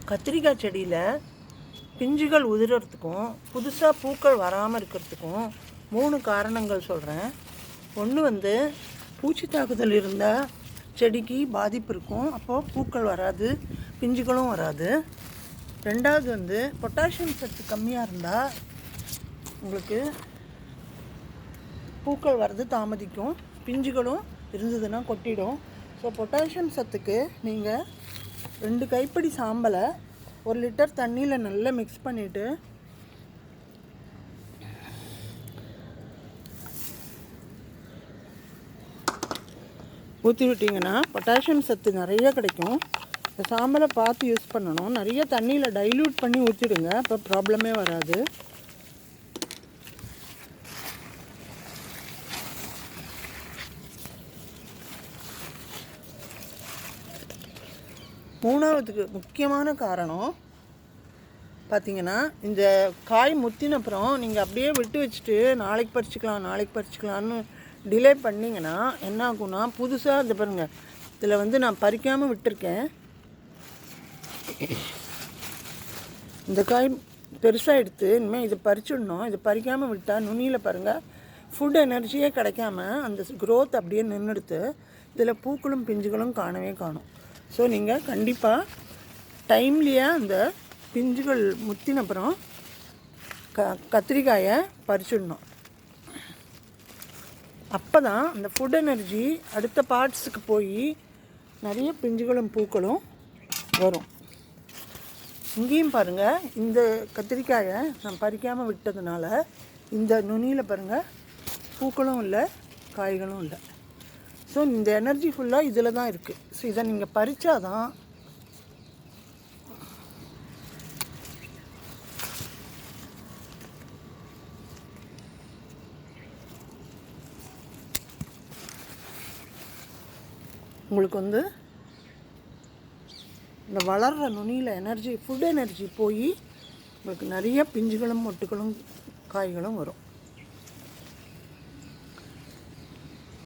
கத்திரிக்காய் செடியில் பிஞ்சுகள் உதிரத்துக்கும் புதுசாக பூக்கள் வராமல் இருக்கிறதுக்கும் 3 காரணங்கள் சொல்கிறேன். ஒன்று பூச்சி தாக்குதல் இருந்தால் செடிக்கு பாதிப்பு இருக்கும், அப்போது பூக்கள் வராது, பிஞ்சுகளும் வராது. ரெண்டாவது பொட்டாசியம் சத்து கம்மியாக இருந்தால் உங்களுக்கு பூக்கள் வர்றது தாமதிக்கும், பிஞ்சுகளும் இருந்ததுன்னா கொட்டிடும். ஸோ பொட்டாசியம் சத்துக்கு நீங்கள் 2 கைப்பிடி சாம்பலை 1 லிட்டர் தண்ணியில் நல்லா மிக்ஸ் பண்ணிவிட்டு ஊற்றி விட்டிங்கன்னா பொட்டாசியம் சத்து நிறைய கிடைக்கும். இந்த சாம்பலை பார்த்து யூஸ் பண்ணணும். நிறைய தண்ணியில் டைல்யூட் பண்ணி ஊற்றிடுங்க, அப்போ ப்ராப்ளமே வராது. மூணாவதுக்கு முக்கியமான காரணம் பார்த்திங்கன்னா, இந்த காய் முத்தின அப்புறம் நீங்கள் அப்படியே விட்டு வச்சுட்டு நாளைக்கு பறிச்சுக்கலான்னு டிலே பண்ணிங்கன்னா என்ன ஆகும்னா, புதுசாக இந்த பாருங்கள், இதில் நான் பறிக்காமல் விட்டுருக்கேன். இந்த காய் பெருசாக எடுத்து இனிமேல் இதை பறிச்சுடணும். இதை பறிக்காமல் விட்டால் நுனியில் பாருங்கள் ஃபுட் எனர்ஜியே கிடைக்காம அந்த க்ரோத் அப்படியே நின்றுடுத்து. இதில் பூக்களும் பிஞ்சுகளும் காணவே காணும். ஸோ நீங்கள் கண்டிப்பாக டைம்லியே அந்த பிஞ்சுகள் முத்தின அப்புறம் கத்திரிக்காயை பறிச்சிடணும். அப்போ தான் அந்த ஃபுட் எனர்ஜி அடுத்த பார்ட்ஸுக்கு போய் நிறைய பிஞ்சுகளும் பூக்களும் வரும். இங்கேயும் பாருங்கள், இந்த கத்திரிக்காயை நான் பறிக்காமல் விட்டதுனால இந்த நுனியில் பாருங்கள் பூக்களும் இல்லை, காய்களும் இல்லை. ஸோ இந்த எனர்ஜி ஃபுல்லாக இதில் தான் இருக்குது. ஸோ இதை நீங்கள் பறித்தாதான் உங்களுக்கு இந்த வளர்கிற நுனியில் எனர்ஜி ஃபுட் எனர்ஜி போய் உங்களுக்கு நிறைய பிஞ்சுகளும் மொட்டுகளும் காய்களும் வரும்.